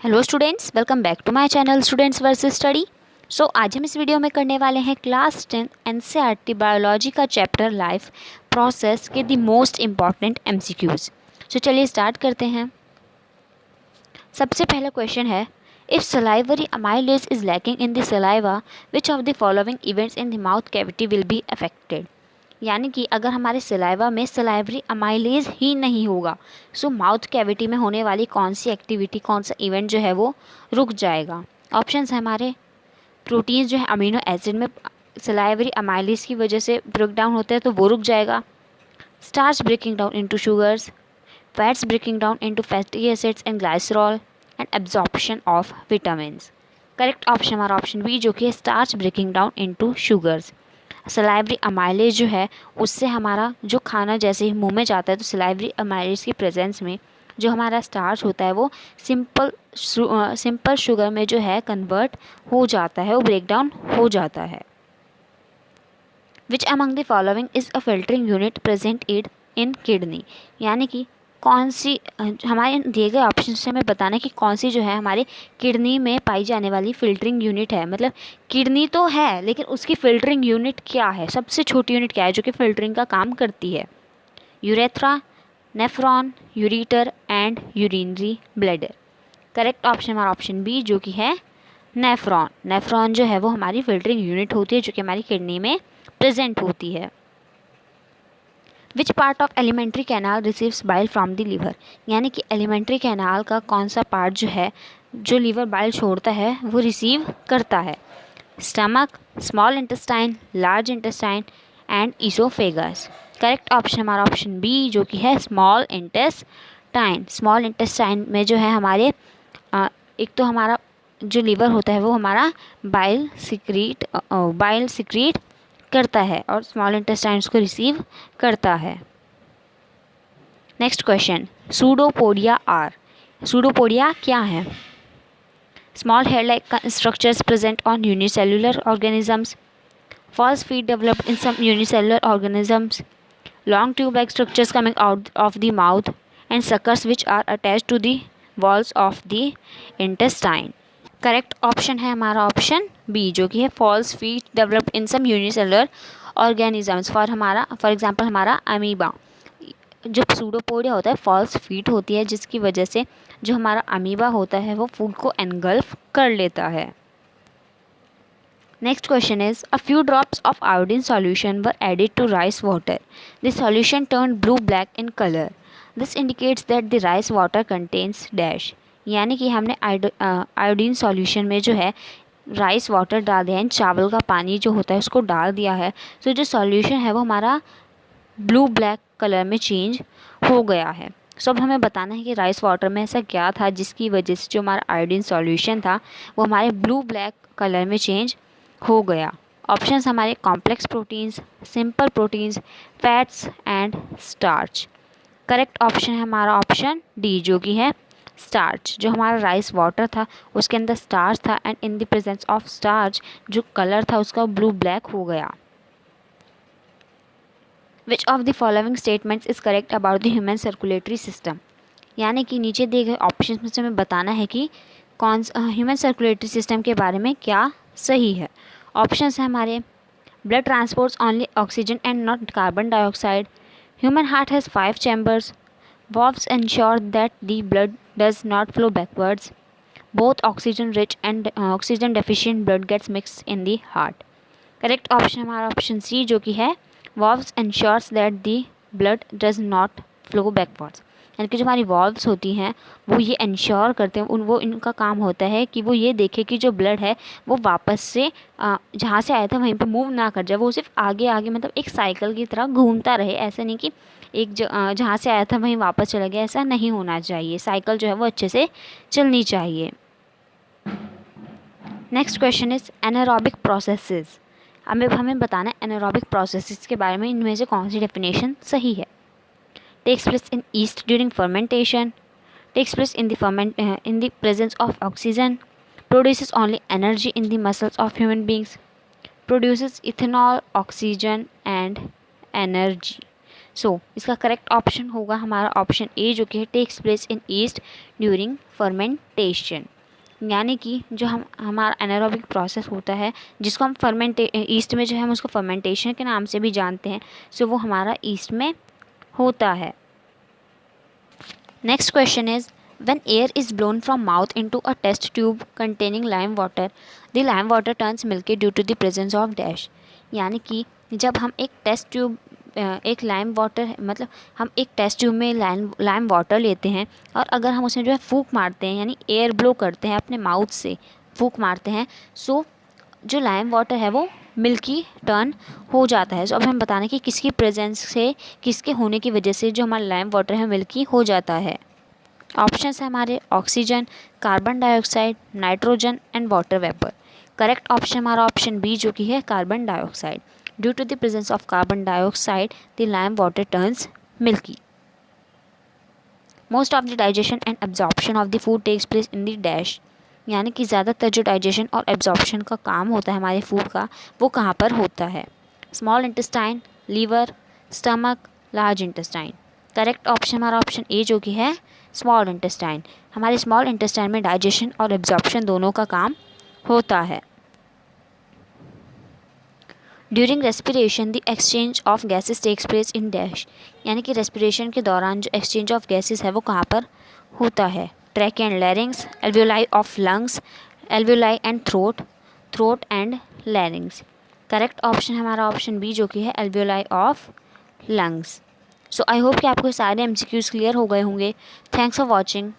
Hello students, welcome back to my channel students versus study. So आज हम इस video में करने वाले हैं क्लास 10 एनसीईआरटी बायोलॉजी का चैप्टर लाइफ प्रोसेस के the most important MCQs. So चलिए स्टार्ट करते हैं। सबसे पहला क्वेश्चन है, if salivary amylase is lacking in the saliva which of the following events in the mouth cavity will be affected. यानी कि अगर हमारे सलाइवा में सलाइवरी अमाइलेज ही नहीं होगा सो माउथ कैविटी में होने वाली कौन सी एक्टिविटी, कौन सा इवेंट जो है वो रुक जाएगा। ऑप्शंस है हमारे, प्रोटीन्स जो है अमीनो एसिड में सलाइवरी अमाइलेज की वजह से ब्रेक डाउन होते हैं तो वो रुक जाएगा। Starch breaking down into sugars, fats breaking down into fatty acids and glycerol and absorption of vitamins. Correct option हमारा ऑप्शन बी जो कि है starch breaking down into sugars. Salivary amylase जो है उससे हमारा जो खाना जैसे ही मुंह में जाता है तो सलाइवरी अमाइलेज की प्रेजेंस में जो हमारा स्टार्च होता है वो सिंपल शुगर में जो है कन्वर्ट हो जाता है, वो ब्रेक डाउन हो जाता है। Which among the following is a filtering unit present in kidney. यानी कि कौन सी हमारे दिए गए ऑप्शन से हमें बताना है कि कौन सी जो है हमारे किडनी में पाई जाने वाली फिल्टरिंग यूनिट है। मतलब किडनी तो है लेकिन उसकी फिल्टरिंग यूनिट क्या है, सबसे छोटी यूनिट क्या है जो कि फिल्टरिंग का काम करती है। Urethra, nephron, ureter and urinary bladder. Correct option हमारा ऑप्शन बी जो कि है नेफ्रॉन। नेफ्रॉन जो है वो हमारी फिल्टरिंग यूनिट होती है जो कि हमारी किडनी में प्रेजेंट होती है। Which part of alimentary canal receives bile from the liver. यानी कि एलिमेंट्री कैनाल का कौन सा पार्ट जो है जो लीवर बाइल छोड़ता है वो रिसीव करता है। Stomach, small intestine, large intestine and oesophagus. Correct option हमारा ऑप्शन बी जो कि है स्मॉल इंटेस्टाइन। स्मॉल इंटेस्टाइन में जो है हमारे एक तो हमारा जो लीवर होता है वो हमारा बाइल सिक्रीट करता है और स्मॉल इंटेस्टाइन उसको रिसीव करता है। Next question, pseudopodia are. Pseudopodia क्या है? Small hair like structures present on unicellular organisms, false feet developed in some unicellular organisms, long tube-like structures coming out of the mouth, and suckers which are attached to the walls of the intestine. Correct option है हमारा option B जो कि है false feet developed in some unicellular organisms. For example हमारा amoeba. जो pseudopodia होता है false feet होती है जिसकी वजह से जो हमारा अमीबा होता है वो फूड को एनगल्फ कर लेता है। Next question is, a few drops of iodine solution were added to rice water. The solution turned blue-black in color. This indicates that the rice water contains dash. यानी कि हमने आयोडीन सॉल्यूशन में जो है rice water डाल दिया है, चावल का पानी जो होता है उसको डाल दिया है, तो जो सॉल्यूशन है वो हमारा ब्लू ब्लैक कलर में चेंज हो गया है। सो अब हमें बताना है कि राइस वाटर में ऐसा क्या था जिसकी वजह से जो हमारा आयोडीन सॉल्यूशन था वो हमारे ब्लू ब्लैक कलर में चेंज हो गया। ऑप्शंस हमारे complex proteins, simple proteins, fats and starch. Correct option है हमारा ऑप्शन डी जो कि है स्टार्च। जो हमारा राइस वाटर था उसके अंदर स्टार्च था and in the presence of starch जो कलर था उसका ब्लू ब्लैक हो गया। विच of the following statements is correct about the human circulatory system. यानी कि नीचे दिए गए ऑप्शन में से हमें बताना है कि कौन ह्यूमन सर्कुलेटरी सिस्टम के बारे में क्या सही है। ऑप्शंस हैं हमारे, blood transports only oxygen and not carbon dioxide, human heart has 5 chambers, valves ensure that the blood does not flow backwards, both oxygen rich and oxygen deficient blood gets mixed in the heart। Correct option हमारा option C जो कि है valves ensures that the blood does not flow backwards। यानी कि जो हमारी valves होती हैं वो ये इंश्योर करते हैं, वो इनका काम होता है कि वो ये देखे कि जो ब्लड है वो वापस से जहाँ से आया था वहीं पे मूव ना कर जाए, वो सिर्फ आगे आगे मतलब एक साइकिल की तरह घूमता रहे। ऐसा नहीं कि एक जहाँ से आया था वहीं वापस चला गया, ऐसा नहीं होना चाहिए। साइकिल जो है वो अच्छे से चलनी चाहिए। Next question is anaerobic processes. हमें बताना है एनारोबिक प्रोसेसेस के बारे में इनमें से कौन सी डेफिनेशन सही है। takes place in yeast during fermentation, takes place in the presence of oxygen, produces only energy in the muscles of human beings, produces ethanol, oxygen and energy। सो इसका करेक्ट ऑप्शन होगा हमारा ऑप्शन ए, जो कि है takes place in yeast during fermentation. यानी कि जो हमारा एनारोबिक प्रोसेस होता है, जिसको हम ईस्ट में जो है हम उसको फर्मेंटेशन के नाम से भी जानते हैं, सो वो हमारा ईस्ट में होता है। Next question is, when air is blown from mouth into a test tube containing lime water, the lime water turns milky due to the presence of dash। यानी कि जब हम एक टेस्ट ट्यूब एक लाइम वाटर मतलब हम एक test tube में लाइम वाटर लेते हैं और अगर हम उसमें जो है फूंक मारते हैं, यानी एयर ब्लो करते हैं, अपने माउथ से फूंक मारते हैं, सो जो लाइम वाटर है वो मिल्की टर्न हो जाता है। सो अब हम बताने कि किसकी प्रेजेंस से, किसके होने की वजह से जो हमारा लाइम वाटर है मिल्की हो जाता है। ऑप्शंस है हमारे oxygen, carbon dioxide, nitrogen and water vapour. Correct option हमारा ऑप्शन बी, जो कि है carbon dioxide. Due to the presence of carbon dioxide the lime water turns milky. Most of the digestion and absorption of the food takes place in the dash. यानी कि ज़्यादातर जो digestion और absorption का काम होता है हमारे फूड का, वो कहाँ पर होता है? Small intestine, liver, stomach, large intestine. Correct option हमारा ऑप्शन ए, जो कि है स्मॉल इंटेस्टाइन। हमारे स्मॉल इंटेस्टाइन में डाइजेशन और एब्जॉर्प्शन दोनों का काम होता है। During respiration the exchange of gases takes place in dash. यानी कि रेस्पिरेशन के दौरान जो एक्सचेंज ऑफ गैसेस है वो कहाँ पर होता है? Track and लैरिंग्स, alveoli of lungs, alveoli and throat, throat and लैरिंग्स। Correct option हमारा ऑप्शन बी, जो कि है alveoli of lungs. So I hope कि आपको सारे MCQs क्लियर हो गए होंगे। Thanks for watching.